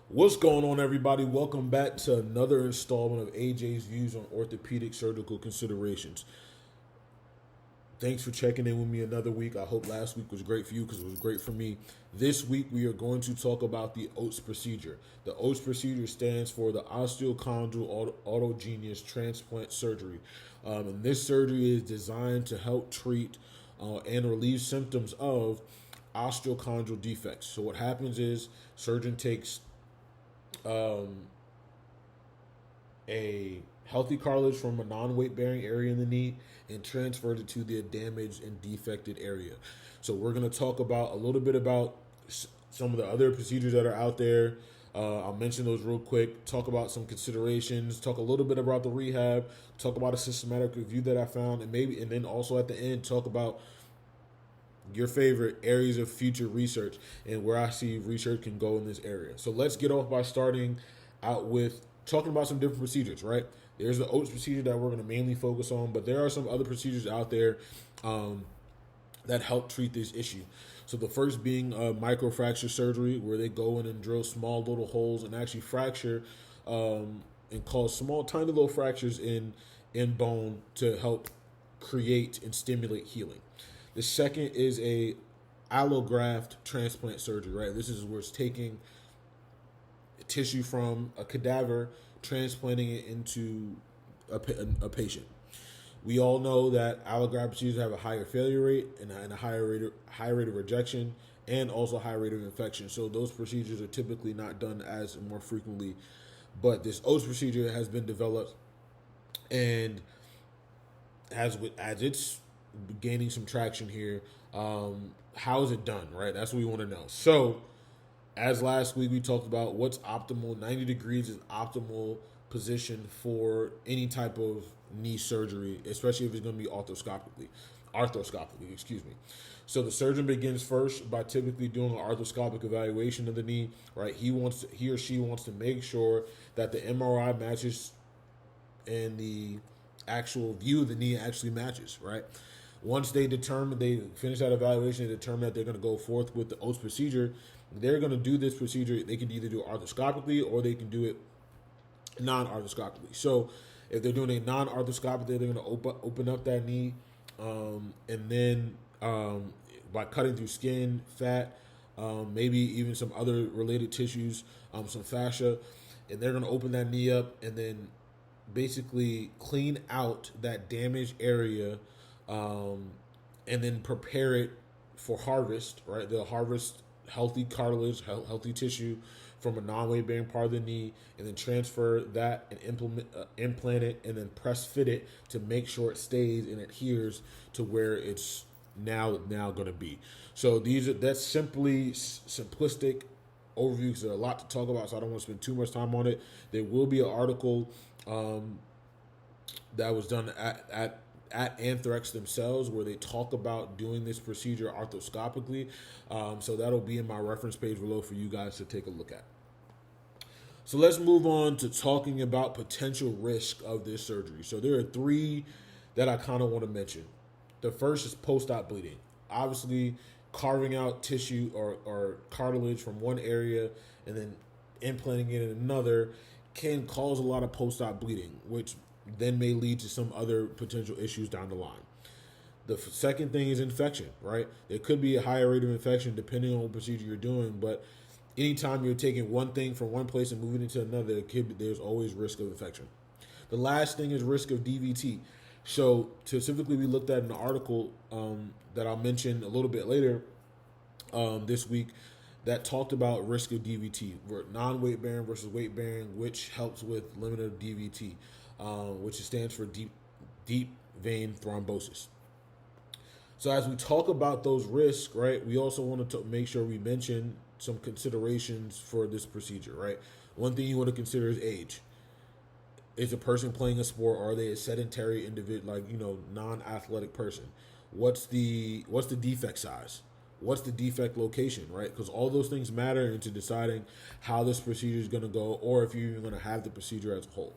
What's going on, everybody? Welcome back to another installment of AJ's Views on Orthopedic Surgical Considerations. Thanks for checking in with me another week. I hope last week was great for you because it was great for me. This week, we are going to talk about the OATS procedure. The OATS procedure stands for the osteochondral autogenous transplant surgery. And this surgery is designed to help treat and relieve symptoms of osteochondral defects. So what happens is surgeon takes um, a healthy cartilage from a non-weight bearing area in the knee and transferred it to the damaged and defected area. So we're going to talk about a little bit about some of the other procedures that are out there. I'll mention those real quick, talk about some considerations, talk a little bit about the rehab, talk about a systematic review that I found, and then also at the end talk about your favorite areas of future research and where I see research can go in this area. So let's get off by starting out with talking about some different procedures, right? There's the OATS procedure that we're going to mainly focus on, but there are some other procedures out there that help treat this issue. So the first being microfracture surgery, where they go in and drill small little holes and actually fracture and cause small, tiny little fractures in bone to help create and stimulate healing. The second is a allograft transplant surgery, right? This is where it's taking tissue from a cadaver, transplanting it into a patient. We all know that allograft procedures have a higher failure rate and a high rate of rejection and also high rate of infection. So those procedures are typically not done as more frequently. But this OATS procedure has been developed, and as it's gaining some traction here, how is it done, right? That's what we want to know. So as last week we talked about what's optimal, 90 degrees is optimal position for any type of knee surgery, especially if it's going to be arthroscopically, excuse me. So the surgeon begins first by typically doing an arthroscopic evaluation of the knee, right? He or she wants to make sure that the MRI matches and the actual view of the knee actually matches, right? Once they finish that evaluation, they determine that they're going to go forth with the OATS procedure. They're going to do this procedure. They can either do it arthroscopically or they can do it non-arthroscopically. So if they're doing a non-arthroscopic, they're going to open up that knee, and then by cutting through skin, fat, maybe even some other related tissues, some fascia, and they're going to open that knee up and then basically clean out that damaged area, and then prepare it for harvest, right? They'll harvest healthy cartilage, healthy tissue from a non-weight bearing part of the knee, and then transfer that and implant it, and then press fit it to make sure it stays and adheres to where it's now going to be. So that's simplistic overview because there's a lot to talk about, so I don't want to spend too much time on it. There will be an article that was done at Anthrax themselves where they talk about doing this procedure arthroscopically. So that'll be in my reference page below for you guys to take a look at. So let's move on to talking about potential risk of this surgery. So there are three that I kind of want to mention. The first is post-op bleeding. Obviously, carving out tissue or cartilage from one area and then implanting it in another can cause a lot of post-op bleeding, which then may lead to some other potential issues down the line. The second thing is infection, right? There could be a higher rate of infection depending on what procedure you're doing, but anytime you're taking one thing from one place and moving it to another, there's always risk of infection. The last thing is risk of DVT. So specifically, we looked at an article that I'll mention a little bit later this week that talked about risk of DVT, non-weight bearing versus weight bearing, which helps with limited DVT, which stands for deep vein thrombosis. So as we talk about those risks, right, we also want to make sure we mention some considerations for this procedure, right? One thing you want to consider is age. Is a person playing a sport, or are they a sedentary individual, non-athletic person? What's the defect size? What's the defect location, right? Because all those things matter into deciding how this procedure is going to go, or if you're even going to have the procedure as a whole.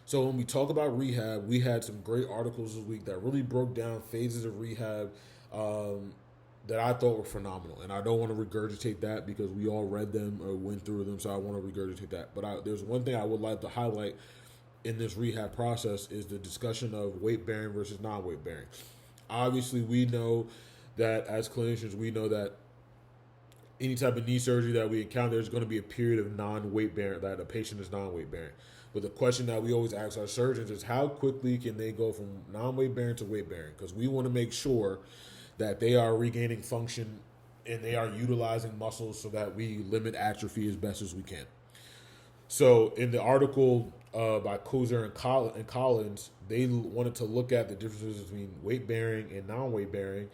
So when we talk about rehab, we had some great articles this week that really broke down phases of rehab, that I thought were phenomenal, and I don't want to regurgitate that because we all read them or went through them, so I want to regurgitate that. But there's one thing I would like to highlight in this rehab process is the discussion of weight bearing versus non-weight bearing. Obviously, we know that as clinicians, we know that any type of knee surgery that we encounter, there's going to be a period of non-weight bearing, that a patient is non-weight bearing. But the question that we always ask our surgeons is how quickly can they go from non-weight bearing to weight bearing? Because we want to make sure that they are regaining function and they are utilizing muscles so that we limit atrophy as best as we can. So in the article by Kozer and Collins, they wanted to look at the differences between weight bearing and non-weight bearing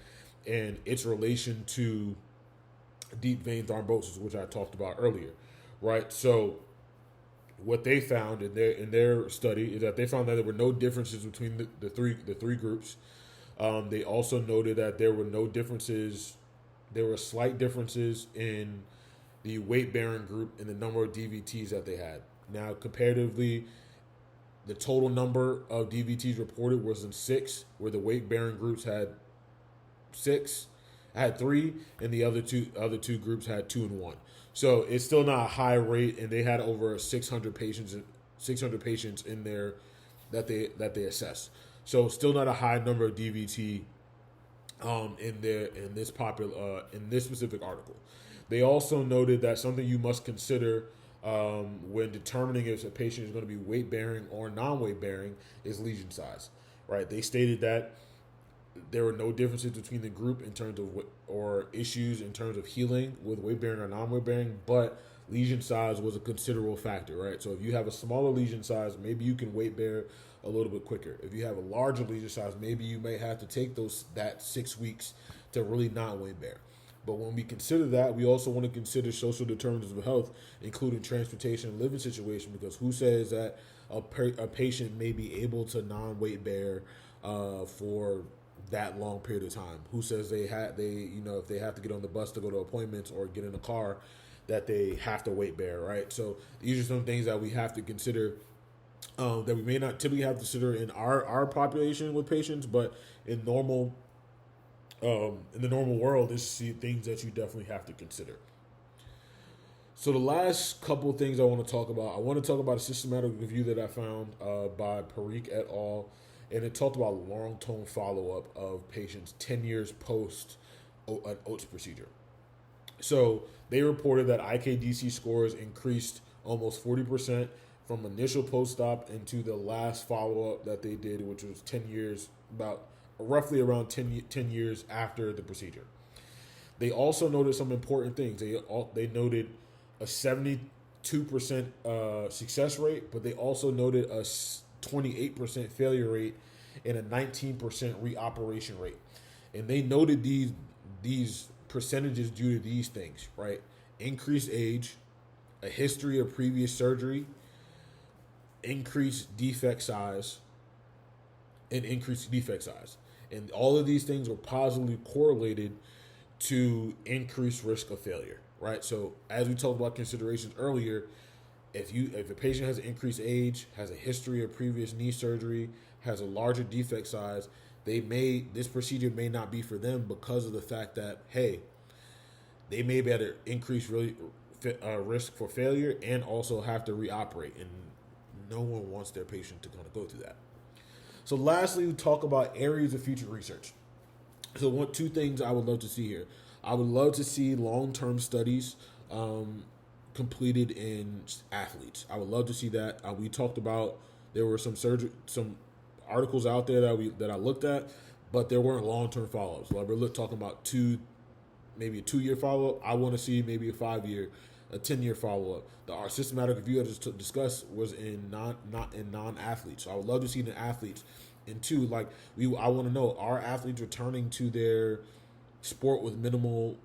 and its relation to deep vein thrombosis, which I talked about earlier, right? So what they found in their study is that they found that there were no differences between the three groups. They also noted that there were no differences. There were slight differences in the weight bearing group and the number of DVTs that they had. Now, comparatively, the total number of DVTs reported was in 6, where the weight bearing groups had 3, and the other two groups had 2 and 1. So it's still not a high rate, and they had over 600 patients in there that they assessed. So still not a high number of DVT in this specific article. They also noted that something you must consider when determining if a patient is going to be weight bearing or non-weight bearing is lesion size. Right? They stated that there were no differences between the group in terms of or issues in terms of healing with weight bearing or non-weight bearing, but lesion size was a considerable factor, right? So if you have a smaller lesion size, maybe you can weight bear a little bit quicker. If you have a larger lesion size, maybe you may have to take that 6 weeks to really not weight bear. But when we consider that, we also want to consider social determinants of health, including transportation and living situation, because who says that a patient may be able to non-weight bear for that long period of time? Who says if they have to get on the bus to go to appointments or get in a car, that they have to weight bear, right? So these are some things that we have to consider that we may not typically have to consider in our population with patients, but in the normal world, this is things that you definitely have to consider. So the last couple of things I want to talk about, a systematic review that I found by Parikh et al., and it talked about long-term follow-up of patients 10 years post an OATS procedure. So they reported that IKDC scores increased almost 40% from initial post-op into the last follow-up that they did, which was 10 years, roughly around 10 years after the procedure. They also noted some important things. They noted a 72% success rate, but they also noted a 28% failure rate and a 19% reoperation rate. And they noted these percentages due to these things, right? Increased age, a history of previous surgery, increased defect size. And all of these things were positively correlated to increased risk of failure, right? So as we talked about considerations earlier, if a patient has an increased age, has a history of previous knee surgery, has a larger defect size, this procedure may not be for them because of the fact that, hey, they may be at an increased risk for failure and also have to reoperate, and no one wants their patient to kind of go through that. So lastly, we talk about areas of future research. So two things I would love to see here. I would love to see long-term studies completed in athletes. I would love to see that. We talked about there were some articles out there that I looked at, but there weren't long-term follow-ups. Like we're talking about maybe a 2-year follow-up. I want to see maybe a 5-year, a 10-year follow-up. Our systematic review I just discussed was in non-athletes. So I would love to see the athletes. And two, I want to know, are athletes returning to their sport with minimal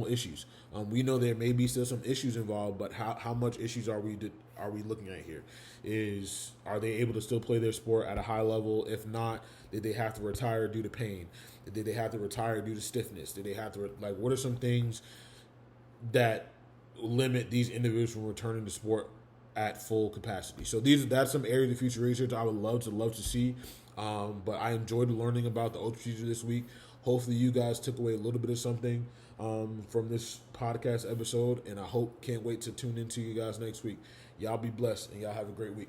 issues? We know there may be still some issues involved, but how much issues are we looking at here? Are they able to still play their sport at a high level? If not, did they have to retire due to pain? Did they have to retire due to stiffness? Did they have to what are some things that limit these individuals from returning to sport at full capacity? So that's some areas of future research I would love to see. But I enjoyed learning about the OATS procedure this week. Hopefully you guys took away a little bit of something from this podcast episode, and I can't wait to tune into you guys next week. Y'all be blessed, and y'all have a great week.